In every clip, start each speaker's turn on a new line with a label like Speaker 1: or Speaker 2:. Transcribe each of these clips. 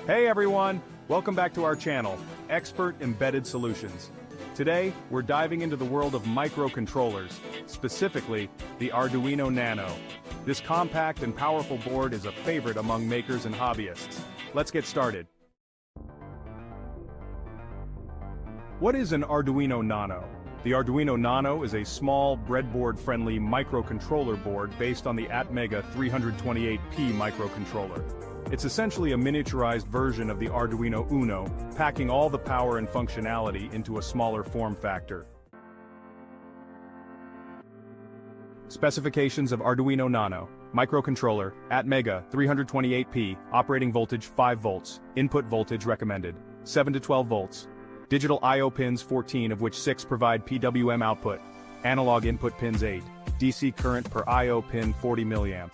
Speaker 1: Hey everyone, welcome back to our channel, Expert Embedded Solutions. Today, we're diving into the world of microcontrollers, specifically the Arduino Nano. This compact and powerful board is a favorite among makers and hobbyists. Let's get started. What is an Arduino Nano? The Arduino Nano is a small, breadboard-friendly microcontroller board based on the Atmega 328P microcontroller. It's essentially a miniaturized version of the Arduino Uno, packing all the power and functionality into a smaller form factor. Specifications of Arduino Nano. Microcontroller, Atmega 328P, operating voltage 5 volts, input voltage recommended, 7 to 12 volts. Digital I/O pins 14 of which 6 provide PWM output, analog input pins 8, DC current per I/O pin 40 mA.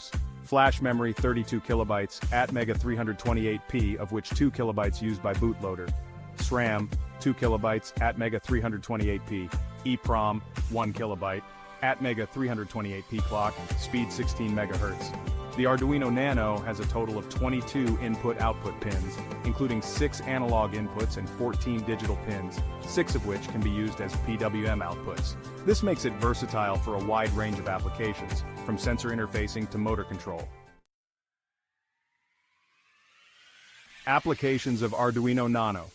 Speaker 1: Flash memory 32 kilobytes, Atmega 328P of which 2 kilobytes used by bootloader. SRAM, 2 kilobytes, Atmega 328P. EEPROM, 1 kilobyte. Atmega 328P clock, speed 16 MHz. The Arduino Nano has a total of 22 input-output pins, including 6 analog inputs and 14 digital pins, 6 of which can be used as PWM outputs. This makes it versatile for a wide range of applications, from sensor interfacing to motor control. Applications of Arduino Nano.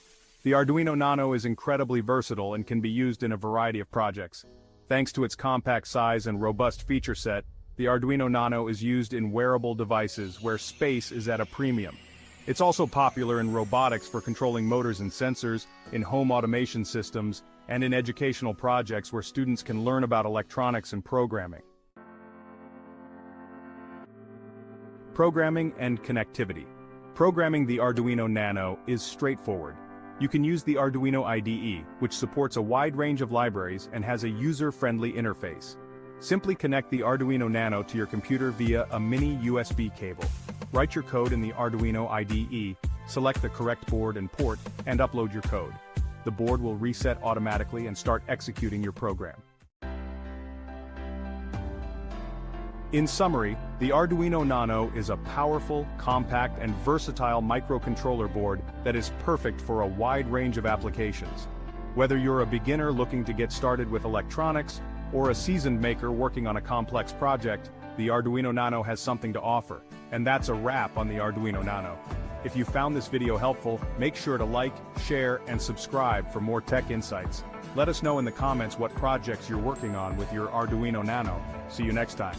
Speaker 1: The Arduino Nano is incredibly versatile and can be used in a variety of projects. Thanks to its compact size and robust feature set, the Arduino Nano is used in wearable devices where space is at a premium. It's also popular in robotics for controlling motors and sensors, in home automation systems, and in educational projects where students can learn about electronics and programming. Programming and connectivity. Programming the Arduino Nano is straightforward. You can use the Arduino IDE, which supports a wide range of libraries and has a user-friendly interface. Simply connect the Arduino Nano to your computer via a mini USB cable. Write your code in the Arduino IDE, select the correct board and port, and upload your code. The board will reset automatically and start executing your program. In summary, the Arduino Nano is a powerful, compact, and versatile microcontroller board that is perfect for a wide range of applications. Whether you're a beginner looking to get started with electronics, or a seasoned maker working on a complex project, the Arduino Nano has something to offer. And that's a wrap on the Arduino Nano. If you found this video helpful, make sure to like, share, and subscribe for more tech insights. Let us know in the comments what projects you're working on with your Arduino Nano. See you next time.